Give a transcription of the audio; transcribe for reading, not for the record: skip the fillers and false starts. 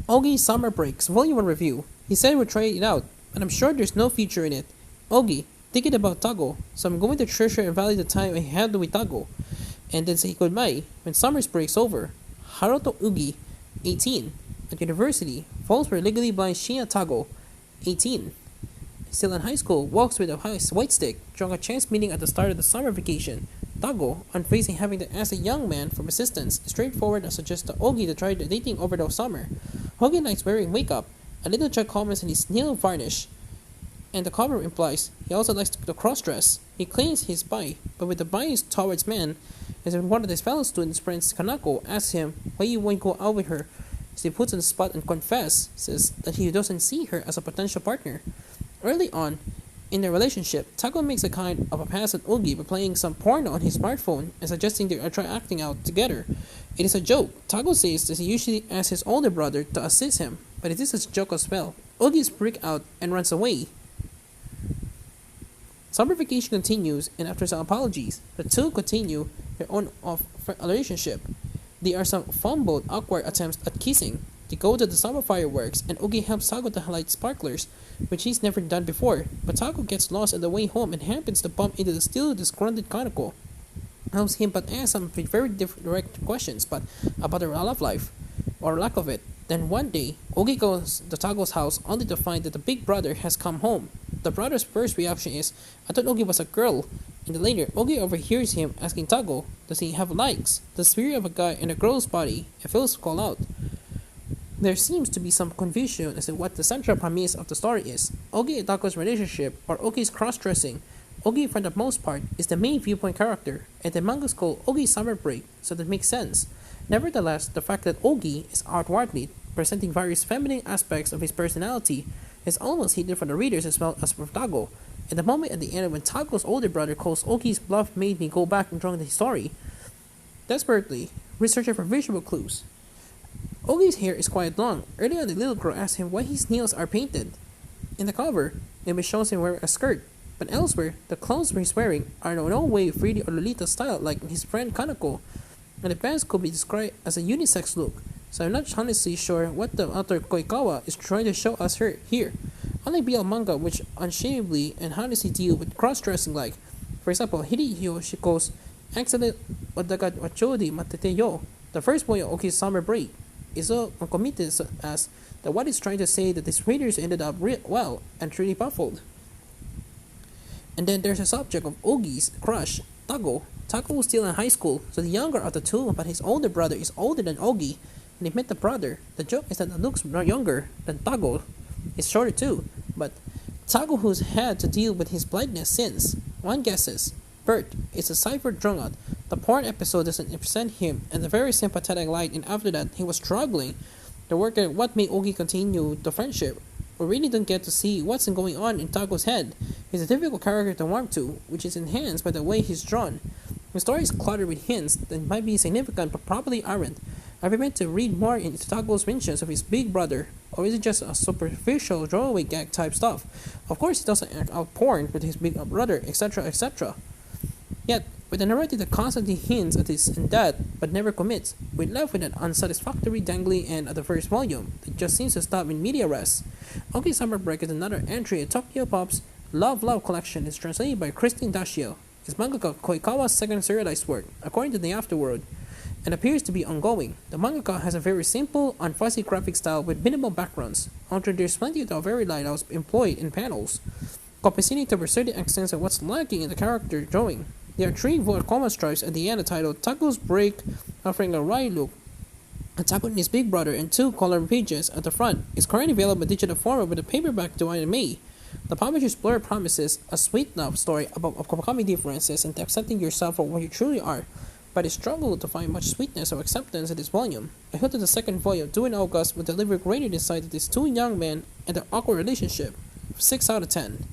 Ogi Summer Breaks, Volume 1 Review. He said he would try it out, but I'm sure there's no future in it. Ogi, thinking about Tago, so I'm going to treasure and value the time I had with Tago, and then say goodbye when summer breaks over. Haruto Ugi, 18. At university, falls for legally blind Shinya Tago, 18. Still in high school, walks with a white stick during a chance meeting at the start of the summer vacation. Tago, on facing having to ask a young man for assistance, is straightforward and suggests to Ogi to try dating over the summer. Ogi likes wearing makeup. A little child comments on his nail varnish, and the cover implies he also likes the cross-dress. He claims he's bi, but with the bias towards men, as when one of his fellow students, friends Kanako, asks him why you won't go out with her, as he puts on the spot and says that he doesn't see her as a potential partner. Early on in their relationship, Tago makes a kind of a pass at Ogi by playing some porno on his smartphone and suggesting they try acting out together. It is a joke. Tago says that he usually asks his older brother to assist him, but it is a joke as well. Ogi freaks out and runs away. Summer vacation continues, and after some apologies, the two continue their own relationship. There are some fumbled, awkward attempts at kissing. They go to the summer fireworks, and Ogi helps Tago to light sparklers, which he's never done before. But Tago gets lost on the way home and happens to bump into the still disgruntled Kanako. Helps him but asks some very direct questions about their love life, or lack of it. Then one day, Ogi goes to Tago's house only to find that the big brother has come home. The brother's first reaction is, I thought Ogi was a girl. And then later, Ogi overhears him asking Tago, does he have likes, the spirit of a guy in a girl's body, and feels called out. There seems to be some confusion as to what the central premise of the story is. Ogi and Tago's relationship, or Ogi's cross-dressing. Ogi, for the most part, is the main viewpoint character, and the manga is called Ogi Summer Break, so that makes sense. Nevertheless, the fact that Ogi is outwardly presenting various feminine aspects of his personality is almost hidden from the readers as well as from Tago. And the moment at the end when Tago's older brother calls Ogi's bluff made me go back and draw the story. Desperately, researching for visual clues. Ogi's hair is quite long. Earlier, the little girl asks him why his nails are painted. In the cover, the image shows him wearing a skirt, but elsewhere, the clothes he's wearing are in no way 3D or Lolita style like his friend Kanako, and the pants could be described as a unisex look, so I'm not honestly sure what the author Koikawa is trying to show us here. Unlike BL manga, which unshamedly and honestly deal with cross-dressing like, for example, Hideo Shiko's Excellent Odaga Wachodi Matete Yo, the first boy of Ogi's Summer Break, is so committed as that what is trying to say that these readers ended up well and truly baffled. And then there's a subject of Ogi's crush, Tago. Tago was still in high school, so the younger of the two, but his older brother is older than Ogi, and he met the brother. The joke is that he looks younger than Tago, is shorter too, but Tago, who's had to deal with his blindness since, one guesses, Bert is a cipher drunk. The porn episode doesn't present him in a very sympathetic light, and after that, he was struggling to work out what made Ogi continue the friendship. We really don't get to see what's going on in Tago's head. He's a difficult character to warm to, which is enhanced by the way he's drawn. The story is cluttered with hints that might be significant but probably aren't. Are we meant to read more into Tago's mentions of his big brother, or is it just a superficial throwaway gag type stuff? Of course, he doesn't act out porn with his big brother, etc., etc. Yet, with a narrative that constantly hints at this and that, but never commits, we're left with an unsatisfactory dangly end of the first volume that just seems to stop in media res. Ogi Summer Break is another entry in Tokyopop's Love Love collection. Is translated by Christine Dashio. It's mangaka Koikawa's second serialized work, according to the Afterword, and appears to be ongoing. The mangaka has a very simple, unfussy graphic style with minimal backgrounds, although there's plenty of very lighthouse employed in panels, compensating to certain extents of what's lacking in the character drawing. There are 3 comma stripes at the end titled Tago's Break, offering a wry look. A Tago and his big brother, and 2 color pages at the front. It's currently available in digital format with a paperback due in May. The publisher's blurb promises a sweet love story about overcoming differences and accepting yourself for what you truly are, but it struggled to find much sweetness or acceptance in this volume. I hope that the second volume, due in August, will deliver greater insight into these 2 young men and their awkward relationship. 6 out of 10.